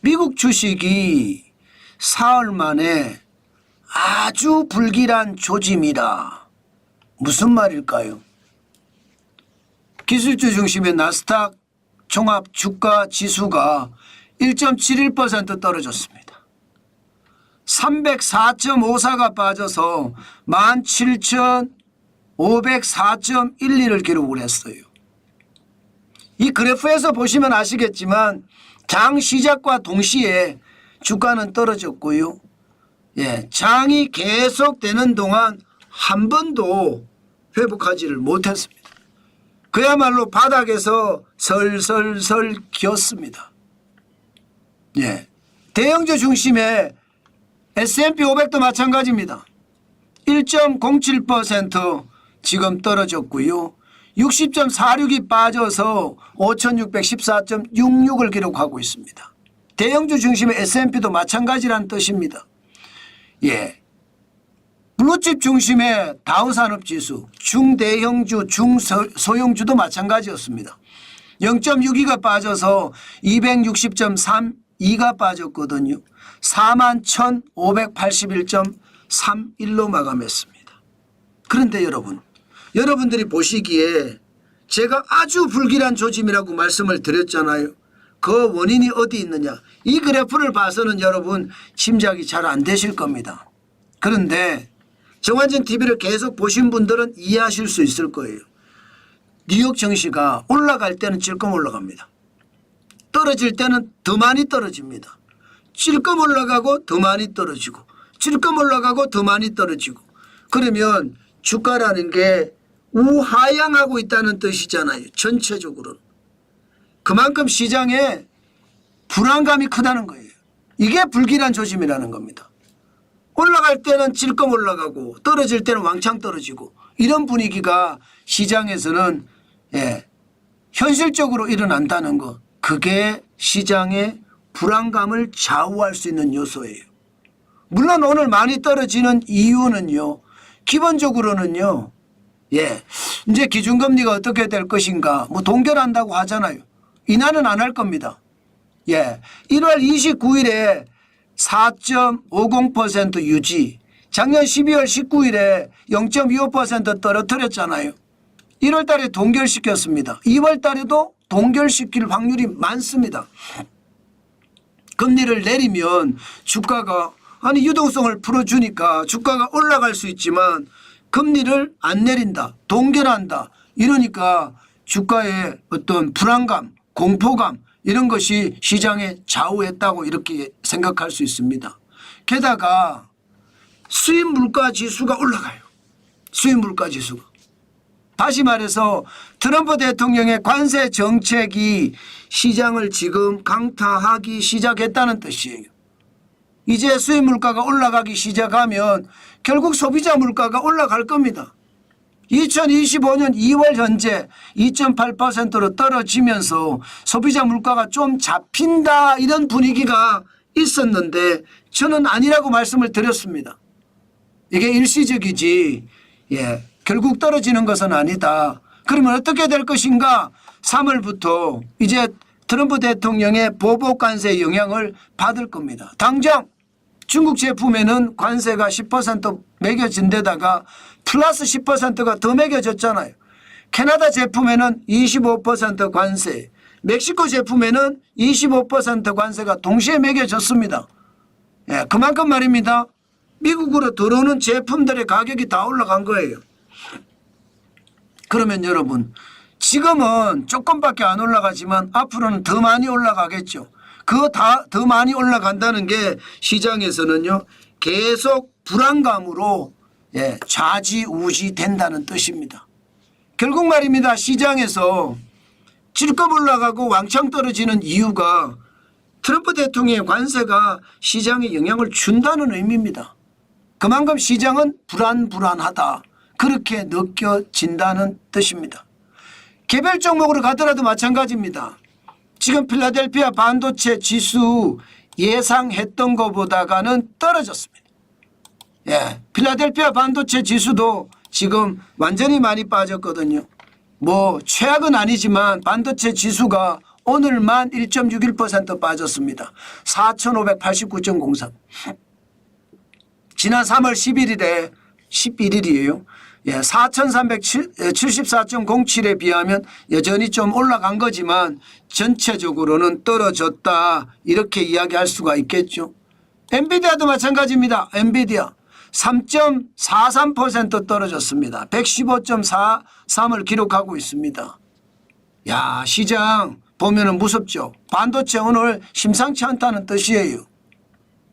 미국 주식이 사흘 만에 아주 불길한 조짐이다. 무슨 말일까요? 기술주 중심의 나스닥 종합 주가 지수가 1.71% 떨어졌습니다. 304.54가 빠져서 17,504.12를 기록을 했어요. 이 그래프에서 보시면 아시겠지만 장 시작과 동시에 주가는 떨어졌고요. 장이 계속되는 동안 한 번도 회복하지를 못했습니다. 그야말로 바닥에서 설설설 기었습니다. 대형주 중심의 S&P 500도 마찬가지입니다. 1.07% 지금 떨어졌고요. 60.46이 빠져서 5,614.66을 기록하고 있습니다. 대형주 중심의 S&P도 마찬가지란 뜻입니다. 블루칩 중심의 다우산업지수, 중대형주, 중소형주도 마찬가지였습니다. 0.62가 빠져서 260.32가 빠졌거든요. 41,581.31로 마감했습니다. 그런데 여러분들이 보시기에 제가 아주 불길한 조짐이라고 말씀을 드렸잖아요. 그 원인이 어디 있느냐. 이 그래프를 봐서는 여러분 짐작이 잘 안 되실 겁니다. 그런데 정환진 TV를 계속 보신 분들은 이해하실 수 있을 거예요. 뉴욕 증시가 올라갈 때는 찔끔 올라갑니다. 떨어질 때는 더 많이 떨어집니다. 찔끔 올라가고 더 많이 떨어지고 찔끔 올라가고 더 많이 떨어지고 그러면 주가라는 게 우하향하고 있다는 뜻이잖아요. 전체적으로. 그만큼 시장에 불안감이 크다는 거예요. 이게 불길한 조짐이라는 겁니다. 올라갈 때는 찔끔 올라가고 떨어질 때는 왕창 떨어지고 이런 분위기가 시장에서는 현실적으로 일어난다는 것. 그게 시장의 불안감을 좌우할 수 있는 요소예요. 물론 오늘 많이 떨어지는 이유는요. 기본적으로는요. 이제 기준금리가 어떻게 될 것인가 동결한다고 하잖아요. 인하는 안 할 겁니다. 1월 29일에 4.50% 유지, 작년 12월 19일에 0.25% 떨어뜨렸잖아요. 1월 달에 동결시켰습니다. 2월 달에도 동결시킬 확률이 많습니다. 금리를 내리면 주가가 유동성을 풀어주니까 주가가 올라갈 수 있지만 금리를 안 내린다, 동결한다 이러니까 주가의 어떤 불안감, 공포감 이런 것이 시장에 좌우했다고 이렇게 생각할 수 있습니다. 게다가 수입 물가 지수가 올라가요. 수입 물가 지수가. 다시 말해서 트럼프 대통령의 관세 정책이 시장을 지금 강타하기 시작했다는 뜻이에요. 이제 수입 물가가 올라가기 시작하면 결국 소비자 물가가 올라갈 겁니다. 2025년 2월 현재 2.8%로 떨어지면서 소비자 물가가 좀 잡힌다 이런 분위기가 있었는데 저는 아니라고 말씀을 드렸습니다. 이게 일시적이지 결국 떨어지는 것은 아니다. 그러면 어떻게 될 것인가? 3월부터 이제 트럼프 대통령의 보복 관세 영향을 받을 겁니다. 당장 중국 제품에는 관세가 10% 매겨진 데다가 플러스 10%가 더 매겨졌잖아요. 캐나다 제품에는 25% 관세, 멕시코 제품에는 25% 관세가 동시에 매겨졌습니다. 그만큼 말입니다. 미국으로 들어오는 제품들의 가격이 다 올라간 거예요. 그러면 여러분 지금은 조금밖에 안 올라가지만 앞으로는 더 많이 올라가겠죠. 그거 다 더 많이 올라간다는 게 시장에서는요 계속 불안감으로 좌지우지 된다는 뜻입니다. 결국 말입니다. 시장에서 찔끔 올라가고 왕창 떨어지는 이유가 트럼프 대통령의 관세가 시장에 영향을 준다는 의미입니다. 그만큼 시장은 불안하다. 그렇게 느껴진다는 뜻입니다. 개별 종목으로 가더라도 마찬가지입니다. 지금 필라델피아 반도체 지수 예상했던 것보다는 떨어졌습니다. 필라델피아 반도체 지수도 지금 완전히 많이 빠졌거든요. 최악은 아니지만 반도체 지수가 오늘만 1.61% 빠졌습니다. 4,589.03. 지난 3월 11일이에요. 예, 4,374.07에 비하면 여전히 좀 올라간 거지만 전체적으로는 떨어졌다 이렇게 이야기할 수가 있겠죠. 엔비디아도 마찬가지입니다. 엔비디아 3.43% 떨어졌습니다. 115.43을 기록하고 있습니다. 야, 시장 보면은 무섭죠. 반도체 오늘 심상치 않다는 뜻이에요.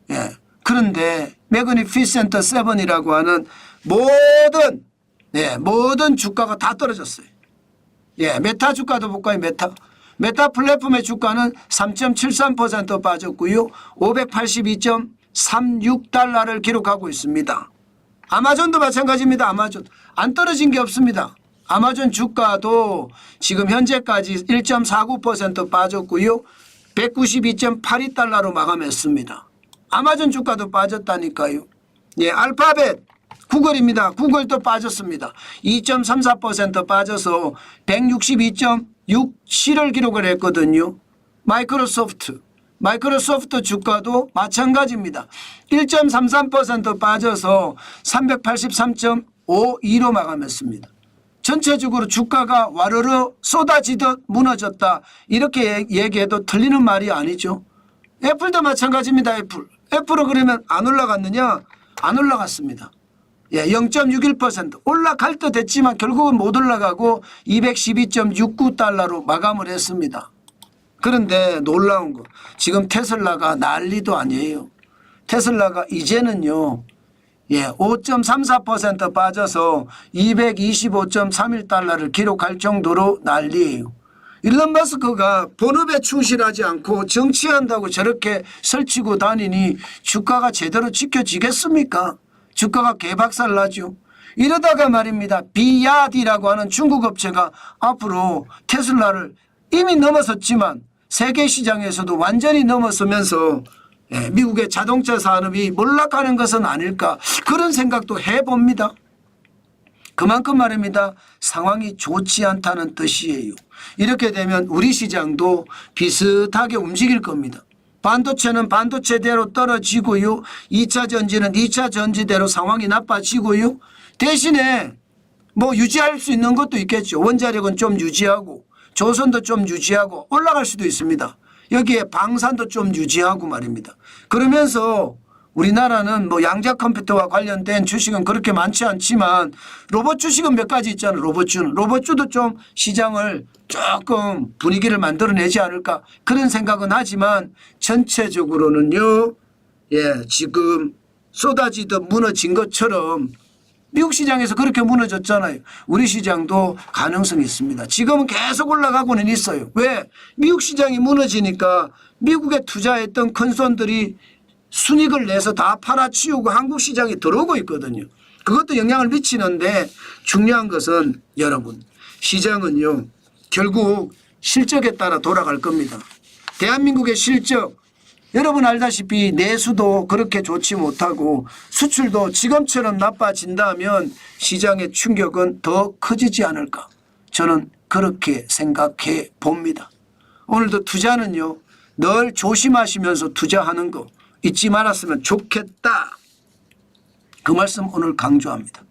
예. 그런데 매그니피센트 7이라고 하는 모든 주가가 다 떨어졌어요. 예, 메타 주가도 볼까요? 메타 플랫폼의 주가는 3.73% 빠졌고요. 582.36달러를 기록하고 있습니다. 아마존도 마찬가지입니다. 아마존 안 떨어진 게 없습니다. 아마존 주가도 지금 현재까지 1.49% 빠졌고요. 192.82달러로 마감했습니다. 아마존 주가도 빠졌다니까요. 예, 알파벳 구글입니다. 구글도 빠졌습니다. 2.34% 빠져서 162.67을 기록을 했거든요. 마이크로소프트 주가도 마찬가지입니다. 1.33% 빠져서 383.52로 마감했습니다. 전체적으로 주가가 와르르 쏟아지듯 무너졌다 이렇게 얘기해도 틀리는 말이 아니죠. 애플도 마찬가지입니다. 애플은 그러면 안 올라갔느냐? 안 올라갔습니다. 예, 0.61% 올라갈 듯 했지만 결국은 못 올라가고 212.69달러로 마감을 했습니다. 그런데 놀라운 거 지금 테슬라가 난리도 아니에요. 테슬라가 이제는요. 예, 5.34% 빠져서 225.31달러를 기록할 정도로 난리예요. 일론 머스크가 본업에 충실하지 않고 정치한다고 저렇게 설치고 다니니 주가가 제대로 지켜지겠습니까? 주가가 개박살 나죠. 이러다가 말입니다. 비야디라고 하는 중국 업체가 앞으로 테슬라를 이미 넘어섰지만 세계 시장에서도 완전히 넘어서면서 미국의 자동차 산업이 몰락하는 것은 아닐까 그런 생각도 해봅니다. 그만큼 말입니다. 상황이 좋지 않다는 뜻이에요. 이렇게 되면 우리 시장도 비슷하게 움직일 겁니다. 반도체는 반도체대로 떨어지고요. 2차 전지는 2차 전지대로 상황이 나빠지고요. 대신에 뭐 유지할 수 있는 것도 있겠죠. 원자력은 좀 유지하고 조선도 좀 유지하고 올라갈 수도 있습니다. 여기에 방산도 좀 유지하고 말입니다. 그러면서 우리나라는 뭐 양자 컴퓨터와 관련된 주식은 그렇게 많지 않지만 로봇 주식은 몇 가지 있잖아요. 로봇주도 좀 시장을 조금 분위기를 만들어내지 않을까 그런 생각은 하지만 전체적으로는요. 예, 지금 쏟아지듯 무너진 것처럼 미국 시장에서 그렇게 무너졌잖아요. 우리 시장도 가능성이 있습니다. 지금은 계속 올라가고는 있어요. 왜? 미국 시장이 무너지니까 미국에 투자했던 큰 손들이 순익을 내서 다 팔아치우고 한국 시장에 들어오고 있거든요. 그것도 영향을 미치는데 중요한 것은 여러분 시장은요. 결국 실적에 따라 돌아갈 겁니다. 대한민국의 실적 여러분 알다시피 내수도 그렇게 좋지 못하고 수출도 지금처럼 나빠진다면 시장의 충격은 더 커지지 않을까 저는 그렇게 생각해 봅니다. 오늘도 투자는요. 늘 조심하시면서 투자하는 거 잊지 말았으면 좋겠다. 그 말씀 오늘 강조합니다.